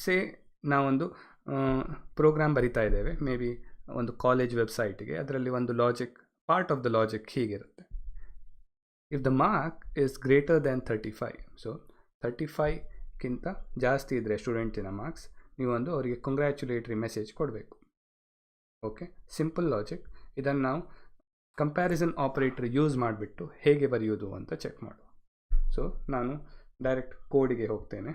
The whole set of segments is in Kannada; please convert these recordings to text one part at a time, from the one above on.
ಸೇ ನಾವೊಂದು ಪ್ರೋಗ್ರಾಮ್ ಬರಿತಾ ಇದ್ದೇವೆ, ಮೇ ಬಿ ಒಂದು ಕಾಲೇಜ್ ವೆಬ್ಸೈಟಿಗೆ. ಅದರಲ್ಲಿ ಒಂದು logic, part of the logic ಹೀಗಿರುತ್ತೆ: if the mark is greater than 35, so 35ಗಿಂತ ಜಾಸ್ತಿ ಇದ್ದರೆ ಸ್ಟೂಡೆಂಟಿನ ಮಾರ್ಕ್ಸ್, ನೀವೊಂದು ಅವರಿಗೆ ಕಂಗ್ರ್ಯಾಚುಲೇಟ್ರಿ ಮೆಸೇಜ್ ಕೊಡಬೇಕು. Okay, simple logic. ಇದನ್ನು ನಾವು ಕಂಪ್ಯಾರಿಸನ್ ಆಪರೇಟರ್ ಯೂಸ್ ಮಾಡಿಬಿಟ್ಟು ಹೇಗೆ ಬರೆಯೋದು ಅಂತ ಚೆಕ್ ಮಾಡುವ. ಸೊ ನಾನು ಡೈರೆಕ್ಟ್ ಕೋಡಿಗೆ ಹೋಗ್ತೇನೆ.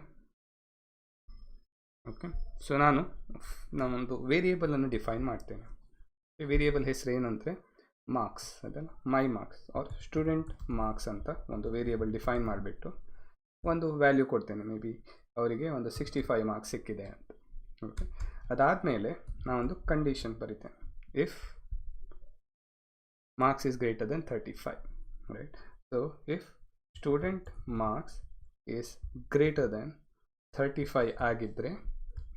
ಓಕೆ, ಸೊ ನಾನೊಂದು ವೇರಿಯೇಬಲನ್ನು ಡಿಫೈನ್ ಮಾಡ್ತೇನೆ. ವೇರಿಯೇಬಲ್ ಹೆಸರು ಏನಂದರೆ ಮಾರ್ಕ್ಸ್, ಅದಲ್ಲ, ಮೈ ಮಾರ್ಕ್ಸ್ ಆರ್ ಸ್ಟೂಡೆಂಟ್ ಮಾರ್ಕ್ಸ್ ಅಂತ ಒಂದು ವೇರಿಯೇಬಲ್ ಡಿಫೈನ್ ಮಾಡಿಬಿಟ್ಟು ಒಂದು ವ್ಯಾಲ್ಯೂ ಕೊಡ್ತೇನೆ. ಮೇ ಬಿ ಅವರಿಗೆ ಒಂದು 65 ಮಾರ್ಕ್ಸ್ ಸಿಕ್ಕಿದೆ ಅಂತ. ಓಕೆ, ಅದಾದಮೇಲೆ ನಾವೊಂದು ಕಂಡೀಷನ್ ಬರಿತೇನೆ: if marks is greater than 35, right? So if student marks is greater than 35 ಆಗಿದ್ದರೆ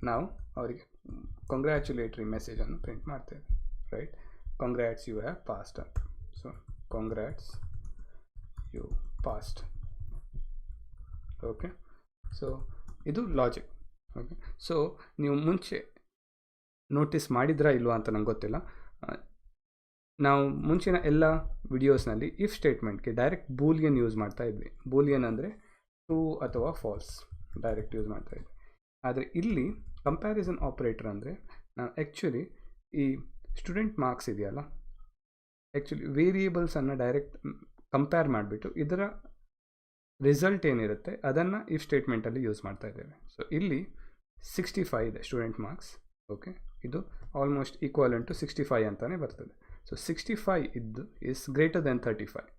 ನಾವು ಅವರಿಗೆ ಕಂಗ್ರ್ಯಾಚುಲೇಟ್ರಿ ಮೆಸೇಜನ್ನು ಪ್ರಿಂಟ್ ಮಾಡ್ತೇವೆ, right? Congrats you have passed ಅಂತ. So congrats you passed. Okay, so ಇದು ಲಾಜಿಕ್. ಓಕೆ, ಸೊ ನೀವು ಮುಂಚೆ ನೋಟಿಸ್ ಮಾಡಿದ್ರಾ ಇಲ್ವಾ ಅಂತ ನಂಗೆ ಗೊತ್ತಿಲ್ಲ. ನಾವು ಮುಂಚಿನ ಎಲ್ಲ ವಿಡಿಯೋಸ್ನಲ್ಲಿ ಇಫ್ ಸ್ಟೇಟ್ಮೆಂಟ್ಗೆ ಡೈರೆಕ್ಟ್ ಬೂಲಿಯನ್ ಯೂಸ್ ಮಾಡ್ತಾ ಇದ್ವಿ. ಬೂಲಿಯನ್ ಅಂದರೆ ಟ್ರೂ ಅಥವಾ ಫಾಲ್ಸ್, ಡೈರೆಕ್ಟ್ ಯೂಸ್ ಮಾಡ್ತಾ ಇದ್ವಿ. ಆದರೆ ಇಲ್ಲಿ ಕಂಪ್ಯಾರಿಸನ್ ಆಪರೇಟರ್ ಅಂದರೆ ನಾವು ಆ್ಯಕ್ಚುಲಿ ಈ ಸ್ಟೂಡೆಂಟ್ ಮಾರ್ಕ್ಸ್ ಇದೆಯಲ್ಲ, ಆ್ಯಕ್ಚುಲಿ ವೇರಿಯೇಬಲ್ಸನ್ನು ಡೈರೆಕ್ಟ್ ಕಂಪೇರ್ ಮಾಡಿಬಿಟ್ಟು ಇದರ ರಿಸಲ್ಟ್ ಏನಿರುತ್ತೆ ಅದನ್ನು ಇಫ್ ಸ್ಟೇಟ್ಮೆಂಟಲ್ಲಿ ಯೂಸ್ ಮಾಡ್ತಾ ಇದ್ದೇವೆ. ಸೊ ಇಲ್ಲಿ 65 ಇದೆ ಸ್ಟೂಡೆಂಟ್ ಮಾರ್ಕ್ಸ್. ಓಕೆ, ಇದು ಆಲ್ಮೋಸ್ಟ್ ಈಕ್ವಲೆಂಟ್ ಟು 65 ಅಂತಲೇ ಬರ್ತದೆ. ಸೊ 65 ಇದ್ದು is greater then 35.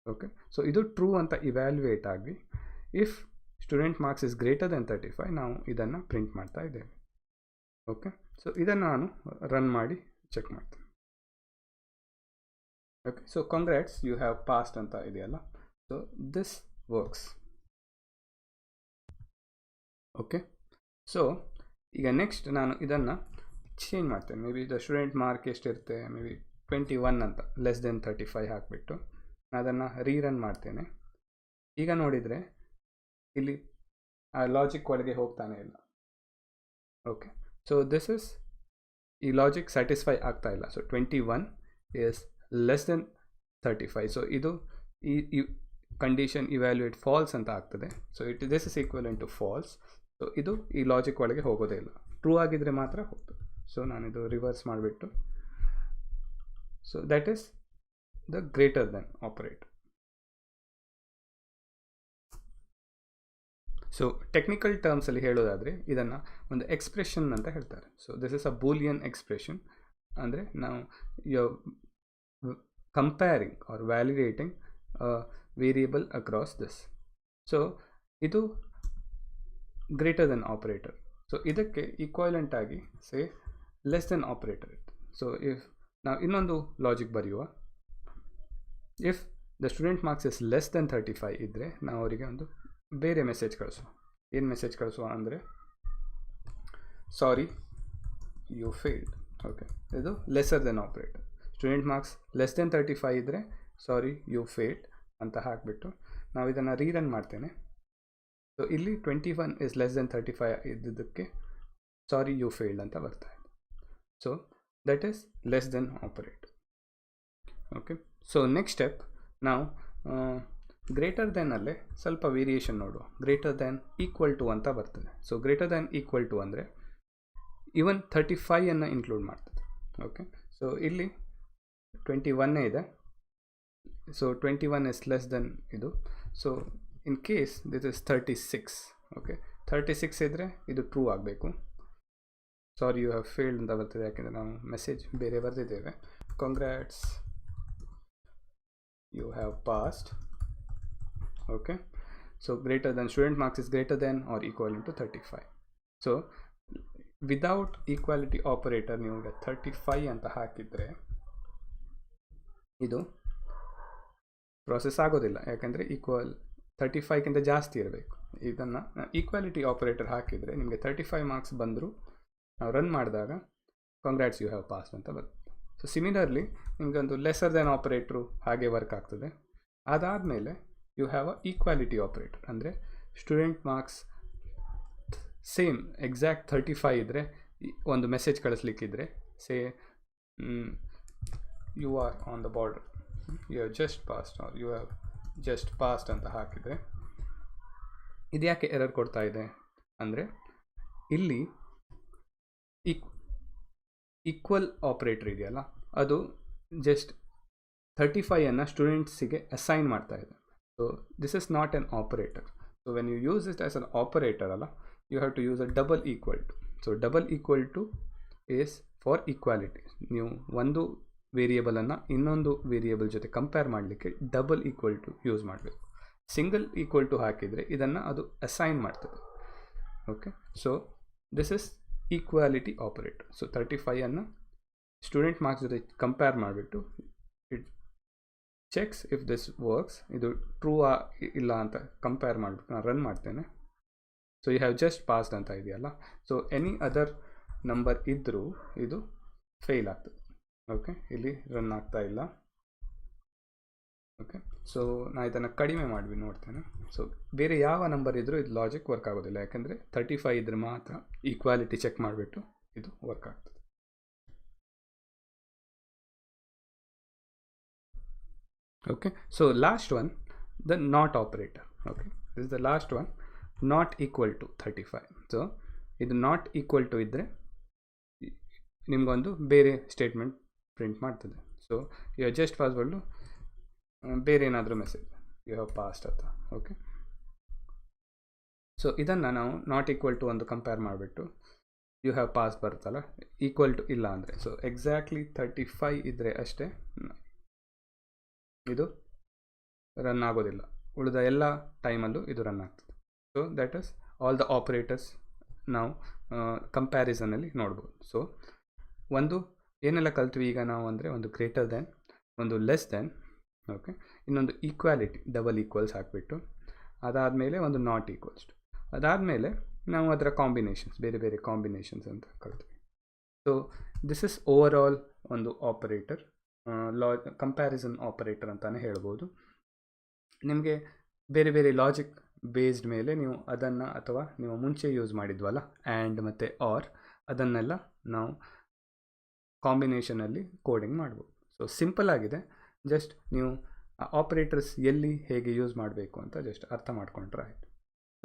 Okay, so ಇದು ಟ್ರೂ ಅಂತ ಇವ್ಯಾಲ್ಯುಯೇಟ್ ಆಗಿ if student marks is greater then 35 ನಾವು ಇದನ್ನು ಪ್ರಿಂಟ್ ಮಾಡ್ತಾ ಇದ್ದೇವೆ. ಓಕೆ, ಸೊ ಇದನ್ನು ನಾನು ರನ್ ಮಾಡಿ ಚೆಕ್ ಮಾಡ್ತೀನಿ. Okay, so congrats you have passed ಅಂತ ಇದೆಯಲ್ಲ, so this works. Okay, so ಈಗ ನೆಕ್ಸ್ಟ್ ನಾನು ಇದನ್ನು ಚೇಂಜ್ ಮಾಡ್ತೇನೆ. Maybe the student mark ಎಷ್ಟಿರುತ್ತೆ, ಮೇ ಬಿ 21 ಅಂತ, ಲೆಸ್ ದೆನ್ 35 ಹಾಕಿಬಿಟ್ಟು ಅದನ್ನು ರೀರನ್ ಮಾಡ್ತೇನೆ. ಈಗ ನೋಡಿದರೆ ಇಲ್ಲಿ ಆ ಲಾಜಿಕ್ ಒಳಗೆ ಹೋಗ್ತಾನೆ ಇಲ್ಲ. ಓಕೆ, ಸೊ ದಿಸ್ ಇಸ್, ಈ ಲಾಜಿಕ್ ಸ್ಯಾಟಿಸ್ಫೈ ಆಗ್ತಾ ಇಲ್ಲ. So 21 is less than 35. So ಇದು ಈ ಕಂಡೀಷನ್ ಇವ್ಯಾಲ್ಯೂಯೇಟ್ ಫಾಲ್ಸ್ ಅಂತ ಆಗ್ತದೆ. So this is equivalent to false. So ಇದು ಈ ಲಾಜಿಕ್ ಒಳಗೆ ಹೋಗೋದೇ ಇಲ್ಲ, ಟ್ರೂ ಆಗಿದ್ದರೆ ಮಾತ್ರ ಹೋಗ್ತದೆ. ಸೊ ನಾನಿದು ರಿವರ್ಸ್ ಮಾಡಿಬಿಟ್ಟು, so that is the greater than operator. So technical ಟರ್ಮ್ಸಲ್ಲಿ ಹೇಳೋದಾದರೆ ಇದನ್ನು ಒಂದು ಎಕ್ಸ್ಪ್ರೆಷನ್ ಅಂತ ಹೇಳ್ತಾರೆ. So this is a Boolean expression. ಅಂದರೆ ನಾವು comparing or validating variable across this. So ಇದು ಗ್ರೇಟರ್ ದೆನ್ ಆಪರೇಟರ್. ಸೊ ಇದಕ್ಕೆ ಈಕ್ವಲೆಂಟ್ ಆಗಿ ಸೇ ಲೆಸ್ ದೆನ್ ಆಪರೇಟರ್ ಇತ್ತು. ಸೊ ಇಫ್ ನಾವು ಇನ್ನೊಂದು ಲಾಜಿಕ್ ಬರೆಯುವ, if the student marks is less than 35 ಇದ್ದರೆ ನಾವು ಅವರಿಗೆ ಒಂದು ಬೇರೆ ಮೆಸೇಜ್ ಕಳಿಸುವ. ಏನು ಮೆಸೇಜ್ ಕಳಿಸುವ ಅಂದರೆ ಸಾರಿ ಯು ಫೇಲ್ಡ್. ಓಕೆ, ಇದು lesser then operator. Student marks less than 35 ಇದ್ದರೆ ಸಾರಿ ಯು ಫೇಲ್ಡ್ ಅಂತ ಹಾಕಿಬಿಟ್ಟು ನಾವು ಇದನ್ನು ರೀರನ್ ಮಾಡ್ತೇನೆ. ಸೊ ಇಲ್ಲಿ 21 ಇಸ್ ಲೆಸ್ ದೆನ್ 35 ಇದ್ದಿದ್ದಕ್ಕೆ ಸಾರಿ ಯು ಫೇಲ್ಡ್ ಅಂತ ಬರ್ತಾ ಇದೆ. So that is less than operator. Okay, so next step ನಾವು ಗ್ರೇಟರ್ ದೆನ್ ಅಲ್ಲೇ ಸ್ವಲ್ಪ ವೇರಿಯೇಷನ್ ನೋಡುವ. ಗ್ರೇಟರ್ ದೆನ್ ಈಕ್ವಲ್ ಟು ಅಂತ ಬರ್ತದೆ. So greater than equal to ಅಂದರೆ ಈವನ್ 35 ಇನ್ಕ್ಲೂಡ್ ಮಾಡ್ತದೆ. ಓಕೆ, ಸೊ ಇಲ್ಲಿ 21 ಇದೆ. ಸೊ 21 ಇಸ್ ಲೆಸ್ ದೆನ್ ಇದು. So in case this is 36. Okay, 36 ಇದ್ದರೆ ಇದು ಟ್ರೂ ಆಗಬೇಕು. ಸಾರಿ ಯು ಹ್ಯಾವ್ ಫೇಲ್ಡ್ ಅಂತ ಬರ್ತದೆ, ಯಾಕೆಂದರೆ ನಾವು ಮೆಸೇಜ್ ಬೇರೆ ಬರೆದಿದ್ದೇವೆ. Congrats you have passed. Okay, so greater than, student marks is greater than or equal to 35. So without equality operator ನೀವು 35 ಅಂತ ಹಾಕಿದರೆ ಇದು ಪ್ರೋಸೆಸ್ ಆಗೋದಿಲ್ಲ, ಯಾಕೆಂದರೆ 35ಗಿಂತ ಜಾಸ್ತಿ ಇರಬೇಕು. ಇದನ್ನು ಈಕ್ವಾಲಿಟಿ ಆಪರೇಟರ್ ಹಾಕಿದರೆ ನಿಮಗೆ 35 ಮಾರ್ಕ್ಸ್ ಬಂದರೂ ನಾವು ರನ್ ಮಾಡಿದಾಗ ಕಂಗ್ರ್ಯಾಟ್ಸ್ ಯು ಹ್ಯಾವ್ ಪಾಸ್ಡ್ ಅಂತ ಬರುತ್ತೆ. ಸೊ ಸಿಮಿಲರ್ಲಿ ನಿಮಗೊಂದು ಲೆಸರ್ ದೆನ್ ಆಪರೇಟ್ರು ಹಾಗೆ ವರ್ಕ್ ಆಗ್ತದೆ. ಅದಾದಮೇಲೆ you have a equality operator, ಅಂದರೆ ಸ್ಟೂಡೆಂಟ್ ಮಾರ್ಕ್ಸ್ ಸೇಮ್ ಎಕ್ಸಾಕ್ಟ್ 35 ಇದ್ದರೆ ಒಂದು ಮೆಸೇಜ್ ಕಳಿಸ್ಲಿಕ್ಕಿದ್ರೆ say you are on the border, you have just passed or you have just passed ಅಂತ ಹಾಕಿದರೆ ಇದು ಯಾಕೆ ಎರರ್ ಕೊಡ್ತಾ ಇದೆ ಅಂದರೆ ಇಲ್ಲಿ ಈಕ್ವಲ್ ಆಪ್ರೇಟರ್ ಇದೆಯಲ್ಲ ಅದು ಜಸ್ಟ್ 35 ಸ್ಟೂಡೆಂಟ್ಸಿಗೆ ಅಸೈನ್ ಮಾಡ್ತಾ ಇದೆ. So this is not an operator. So when you use it as an operator ಅಲ್ಲ, you have to use a double equal to. So double equal to is for equality. ನೀವು ಒಂದು ವೇರಿಯೇಬಲನ್ನು ಇನ್ನೊಂದು ವೇರಿಯೇಬಲ್ ಜೊತೆ ಕಂಪೇರ್ ಮಾಡಲಿಕ್ಕೆ ಡಬಲ್ ಈಕ್ವಲ್ ಟು ಯೂಸ್ ಮಾಡಬೇಕು. ಸಿಂಗಲ್ ಈಕ್ವಲ್ ಟು ಹಾಕಿದರೆ ಇದನ್ನು ಅದು ಅಸೈನ್ ಮಾಡ್ತದೆ. Okay, so this is equality operator. So 35 student marks ಜೊತೆ ಕಂಪೇರ್ ಮಾಡಿಬಿಟ್ಟು it cheques if this works, ಇದು ಟ್ರೂ ಇಲ್ಲ ಅಂತ ಕಂಪೇರ್ ಮಾಡಿಬಿಟ್ಟು ನಾನು ರನ್ ಮಾಡ್ತೇನೆ. So you have just passed ಅಂತ ಇದೆಯಲ್ಲ, ಸೊ ಎನಿ ಅದರ್ ನಂಬರ್ ಇದ್ದರೂ ಇದು ಫೇಲ್ ಆಗ್ತದೆ. ಓಕೆ, ಇಲ್ಲಿ ರನ್ ಆಗ್ತಾ ಇಲ್ಲ. ಓಕೆ, ಸೊ ನಾನು ಇದನ್ನು ಕಡಿಮೆ ಮಾಡಿ ನೋಡ್ತೇನೆ. ಸೊ ಬೇರೆ ಯಾವ ನಂಬರ್ ಇದ್ದರೂ ಇದು ಲಾಜಿಕ್ ವರ್ಕ್ ಆಗೋದಿಲ್ಲ, ಯಾಕೆಂದರೆ 35 ಇದ್ರೆ ಮಾತ್ರ ಈಕ್ವಾಲಿಟಿ ಚೆಕ್ ಮಾಡಿಬಿಟ್ಟು ಇದು ವರ್ಕ್ ಆಗ್ತದೆ. Okay, so last one, the not operator. Okay, this is the last one, not equal to 35. So ಇದು not equal to ಇದ್ದರೆ ನಿಮಗೊಂದು ಬೇರೆ ಸ್ಟೇಟ್ಮೆಂಟ್ ಪ್ರಿಂಟ್ ಮಾಡ್ತದೆ. So you have just password ಬೇರೆ ಏನಾದರೂ ಮೆಸೇಜ್ ಯು ಹ್ಯಾವ್ ಪಾಸ್ಡ್ ಅಂತ. ಓಕೆ, ಸೊ ಇದನ್ನು ನಾವು ನಾಟ್ ಈಕ್ವಲ್ ಟು ಒಂದು ಕಂಪೇರ್ ಮಾಡಿಬಿಟ್ಟು ಯು ಹ್ಯಾವ್ ಪಾಸ್ ಬರುತ್ತಲ್ಲ, ಈಕ್ವಲ್ ಟು ಇಲ್ಲ ಅಂದರೆ, ಸೊ ಎಕ್ಸಾಕ್ಟ್ಲಿ 35 ಇದ್ದರೆ ಅಷ್ಟೇ ಇದು ರನ್ ಆಗೋದಿಲ್ಲ, ಉಳಿದ ಎಲ್ಲ ಟೈಮಲ್ಲೂ ಇದು ರನ್ ಆಗ್ತದೆ. So that is all the operators ನಾವು ಕಂಪ್ಯಾರಿಸನಲ್ಲಿ ನೋಡ್ಬೋದು. ಸೊ ಒಂದು ಏನೆಲ್ಲ ಕಲ್ತ್ವಿ ಈಗ ನಾವು ಅಂದರೆ, ಒಂದು ಗ್ರೇಟರ್ ದ್ಯಾನ್, ಒಂದು ಲೆಸ್ ದ್ಯಾನ್, ಓಕೆ, ಇನ್ನೊಂದು ಈಕ್ವಾಲಿಟಿ ಡಬಲ್ ಈಕ್ವಲ್ಸ್ ಹಾಕಿಬಿಟ್ಟು, ಅದಾದಮೇಲೆ ಒಂದು ನಾಟ್ ಈಕ್ವಲ್ಸ್ ಟು, ಅದಾದಮೇಲೆ ನಾವು ಅದರ ಕಾಂಬಿನೇಷನ್ಸ್, ಬೇರೆ ಬೇರೆ ಕಾಂಬಿನೇಷನ್ಸ್ ಅಂತ ಕಲ್ತ್ವಿ. So this is overall ಒಂದು ಆಪರೇಟರ್, ಕಂಪ್ಯಾರಿಸನ್ ಆಪರೇಟರ್ ಅಂತಲೇ ಹೇಳ್ಬೋದು. ನಿಮಗೆ ಬೇರೆ ಬೇರೆ ಲಾಜಿಕ್ ಬೇಸ್ಡ್ ಮೇಲೆ ನೀವು ಅದನ್ನು, ಅಥವಾ ನೀವು ಮುಂಚೆ ಯೂಸ್ ಮಾಡಿದ್ವಲ್ಲ ಆ್ಯಂಡ್ ಮತ್ತು ಆರ್, ಅದನ್ನೆಲ್ಲ ನಾವು ಕಾಂಬಿನೇಷನಲ್ಲಿ ಕೋಡಿಂಗ್ ಮಾಡ್ಬೋದು. ಸೊ ಸಿಂಪಲ್ ಆಗಿದೆ, ಜಸ್ಟ್ ನೀವು ಆಪರೇಟರ್ಸ್ ಎಲ್ಲಿ ಹೇಗೆ ಯೂಸ್ ಮಾಡಬೇಕು ಅಂತ ಜಸ್ಟ್ ಅರ್ಥ ಮಾಡ್ಕೊಂಡ್ರೆ ಆಯಿತು.